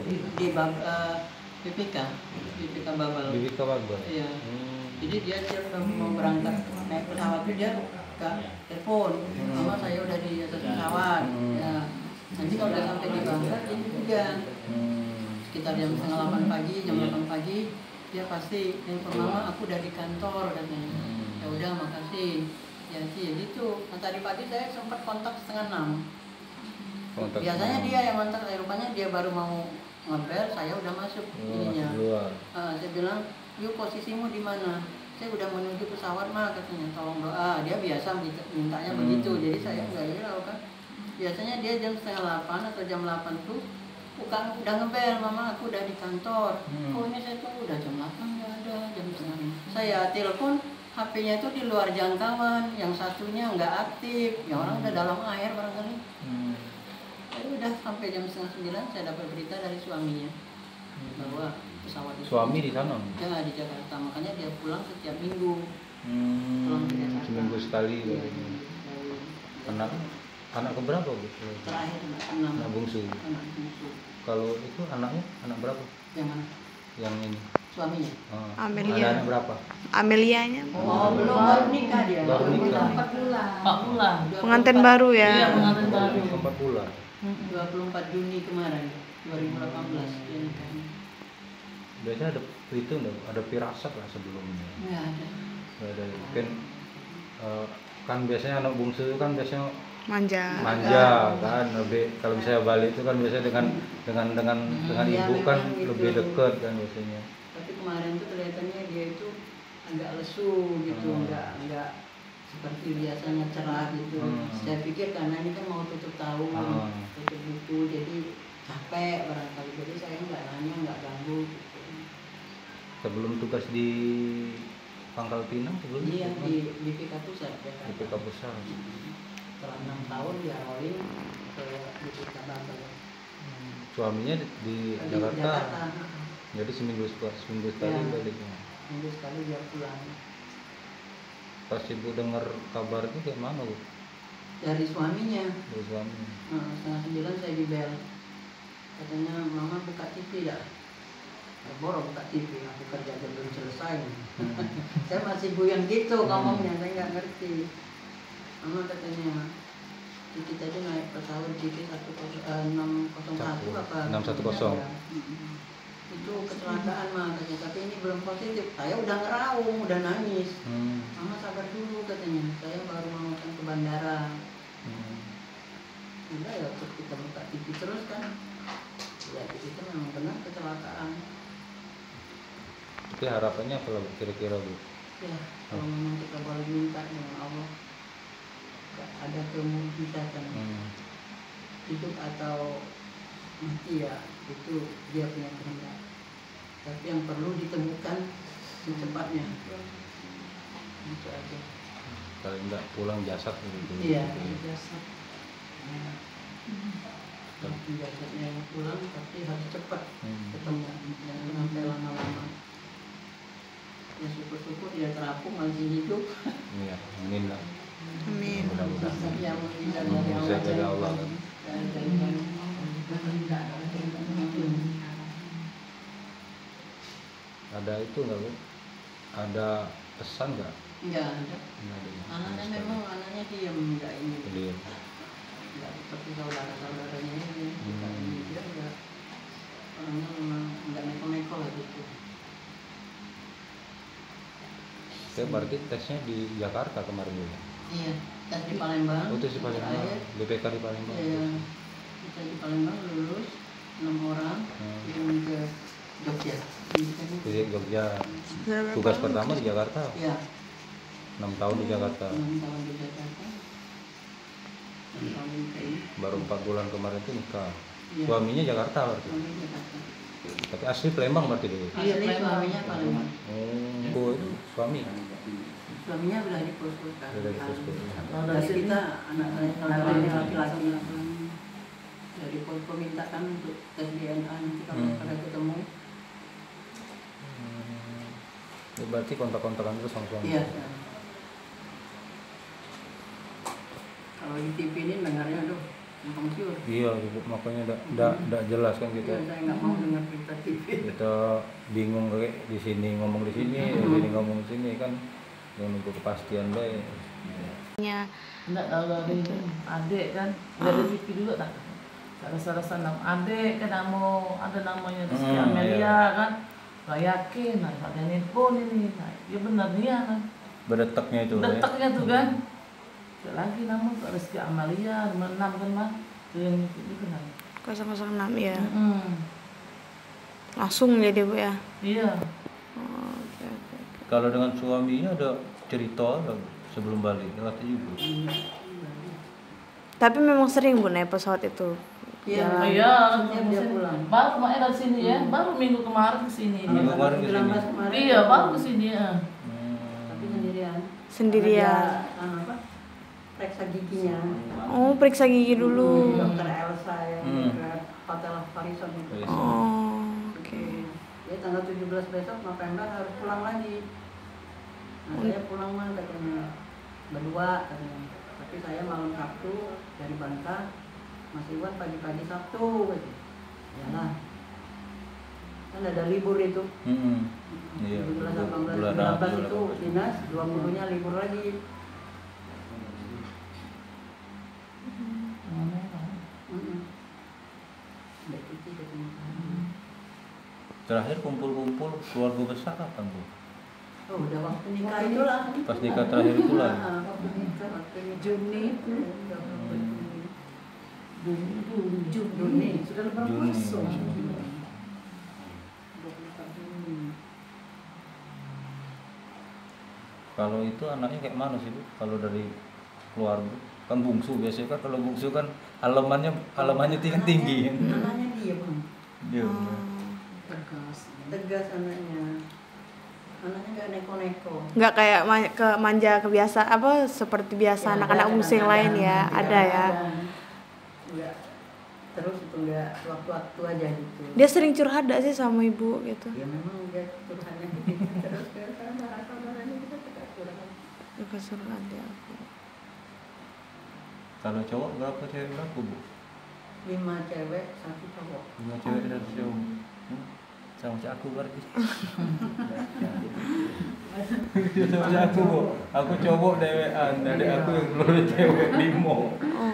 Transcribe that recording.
tuh? Di BPK Babel. BPK Babel. Iya. Jadi dia udah mau berangkat naik pesawat itu dia telepon, mama saya udah di atas pesawat. Ya. Nanti kalau udah sampai di Bangka dia hujan. Sekitar jam 7:30 pagi, jam 8 pagi dia pasti telepon mama, aku udah di kantor katanya. Ya udah makasih. Ya sih gitu. Nah, tadi pagi saya sempat kontak 5:30. Biasanya dia yang kontak, rupanya dia baru mau ngebel, saya udah masuk ininya. Saya bilang, yuk posisimu di mana? Saya udah menuju pesawat mah katanya, tolong doa. Dia biasa mintanya begitu, jadi saya nggak hirau kan. Biasanya dia jam 7:30 atau jam 8 tuh udah ngebel, mama aku udah di kantor. Oh ini saya tuh udah jam 8 nggak ada, jam 7:30. Saya telepon, HP-nya itu di luar jangkauan, yang satunya nggak aktif, ya orang udah dalam air barangkali. Udah sampai jam 8:30 saya dapat berita dari suaminya bahwa pesawat itu suami di sana? Ya di Jakarta, makanya dia pulang setiap minggu. Pulang ke Jakarta. Seminggu sekali. Ya, anak keberapa Bu? Terakhir anak bungsu. Kalau itu anaknya anak berapa? Yang mana? Yang ini. Suaminya. Amelia. Anak berapa? Amelianya. Belum, baru nikah dia. Baru nikah. 4 bulan. Pengantin baru ya. Iya, pengantin baru. 4 bulan. 24 Juni kemarin 2018 dia nikah. Biasanya ada itu enggak? Ada firasat lah sebelumnya. Nggak ada. Nggak ada. Kan biasanya anak bungsu itu kan biasanya Manja kan, lebih kalau misalnya Bali itu kan biasanya dengan Ya, ibu kan gitu. lebih dekat kan biasanya. Tapi kemarin tuh kelihatannya dia itu agak lesu gitu, enggak seperti biasanya cerah gitu. Saya pikir karena ini kan mau tutup tahun, tutup buku, jadi capek barangkali. Jadi saya nggak nanya, nggak ganggu. Gitu. Sebelum tugas di Pangkal Pinang sebelumnya? Iya di BPK Pusat. BPK Pusat. Setelah 6 tahun dia rolling ke BPK Babel. Suaminya di Jakarta. Jadi seminggu sekali baliknya. Seminggu sekali dia pulang. Pas ibu dengar kabar itu kayak mana Bu? Dari suaminya. Dari suami. 8:30 saya di bel. Katanya mama buka TV ya. Boro buka TV, aku kerja aja belum selesai. Saya masih buyang gitu ngomongnya, saya nggak ngerti. Mama katanya kita tadi naik pesawat GT 601 apa? 610. Ya. Itu kecelakaan mah katanya, tapi ini belum positif. Saya udah ngeraung, udah nangis. Mama sabar dulu katanya, saya baru mau datang ke bandara. Udah ya terus kita buka TV terus kan. Ya itu memang benar kecelakaan. Tapi harapannya apa kira-kira Bu? Ya kalau memang kita boleh minta dengan Allah, ada kemungkinan hidup atau mati ya itu dia punya kehendak. Tapi yang perlu ditemukan secepatnya. Itu aja. Kalau enggak pulang jasad gitu. Iya, jasad. Jasadnya pulang tapi harus cepat ketemu, jangan sampai lama-lama. Ya syukur-syukur dia terapung masih hidup. Iya, amin lah. Amin. Mudah-mudahan. Ya mungkin dari Allah kan. Ada itu nggak Bu? Ada pesan nggak? Enggak ada. Anaknya memang anaknya diam, enggak ini. Diam. Enggak seperti saudara-saudaranya ini. Dia enggak, orangnya memang enggak neko-neko lah gitu. Saya berarti tesnya di Jakarta kemarin ya? Iya, tes di Palembang. Oh, tes di Palembang. BPK di Palembang. Iya, kita di Palembang lulus 6 orang, kirim ke Jogja. Di Jogja. Tugas pertama di Jakarta. Iya. 6 tahun di Jakarta. 6 tahun di Jakarta. 6 tahun di KI. Baru 4 bulan kemarin itu nikah. Iya. Suaminya Jakarta berarti. Suami Jakarta. Tapi asli Palembang berarti dulu. Asli suaminya Palembang. Oh, itu suami. Suaminya udah di pos-posan. Udah di pos-posan. Kalau dari kita anak-anaknya laki-laki. Dari posko mintakan untuk tes DNA nanti kalau pada ketemu. Ya, berarti kontak-kontakan terus sama suami. Iya. Kalau di TV ini dengarnya tuh simpang siur. Iya, makanya ndak jelas kan kita. Iya, saya nggak mau dengar berita TV. Kita bingung kayak di sini ngomong di sini, di sini ngomong di sini kan, yang nunggu kepastian baik. nya. Enggak tahu dari adik kan, dari TV juga tak. Rasa-rasa nama adik kan ada namanya Rizky Amelia iya. kan. Gak yakin, nah ada nelpon ini, nah ya benar dia kan. Berdetaknya itu. Detaknya tuh kan. Sekali lagi namun Kak Rizky Amelia, nomor 6 kan mah. Itu yang itu kan. 006 ya. Langsung Langsung jadi Bu ya. iya. Oh, oke. Kalau dengan suaminya ada cerita ada sebelum balik, lewat juga. Tapi memang sering Bu naik pesawat itu. Iya, Iya, setiap dia pulang. baru kemarin dari sini ya, baru minggu kemarin ke sini. Minggu kemarin ke sini. Iya, baru ke sini ya. Tapi sendirian. Sendirian. Karena dia, periksa giginya. Oh, periksa gigi dulu. Dokter Elsa yang ke Hotel Parison itu. Oh, oke. Dia tanggal 17 besok November harus pulang lagi. Nah, saya pulang mah katanya berdua katanya. Tapi saya malam Sabtu dari Bantah, Mas Iwan pagi-pagi Sabtu gitu. Yalah. Kan ada libur itu. Iya. 17, 18, Bulan 19 itu dinas, 20-nya libur lagi. Mbak Titi katanya. Terakhir kumpul-kumpul keluarga besar kapan Bu? Oh, udah waktu nikah itulah. Pas nikah terakhir itulah. Waktu nikah, waktu Juni itu. Juni, sudah lebar Juni. puasa. Kalau itu anaknya kayak mana sih Bu? Kalau dari keluarga kan bungsu biasanya kan, kalau bungsu kan alamannya tinggi. Anaknya diem, Dia. tegas anaknya. Anaknya nggak neko-neko. Nggak kayak manja kebiasa apa seperti biasa Ya, anak-anak ada, musing ada, lain ya, ada ya. Enggak. Terus itu enggak waktu-waktu aja gitu. Dia sering curhat gak sih sama ibu gitu? Ya memang dia curhatnya gitu. Terus kan marah-marahnya kita suka curhat. Juga curhat ya. Kalau cowok berapa, cewek berapa Bu? 5 cewek, 1 cowok. 5 cewek dan cowok. Sama si aku berarti. Sama si aku Bu. Aku cowok dewean, dari aku yang keluar cewek 5.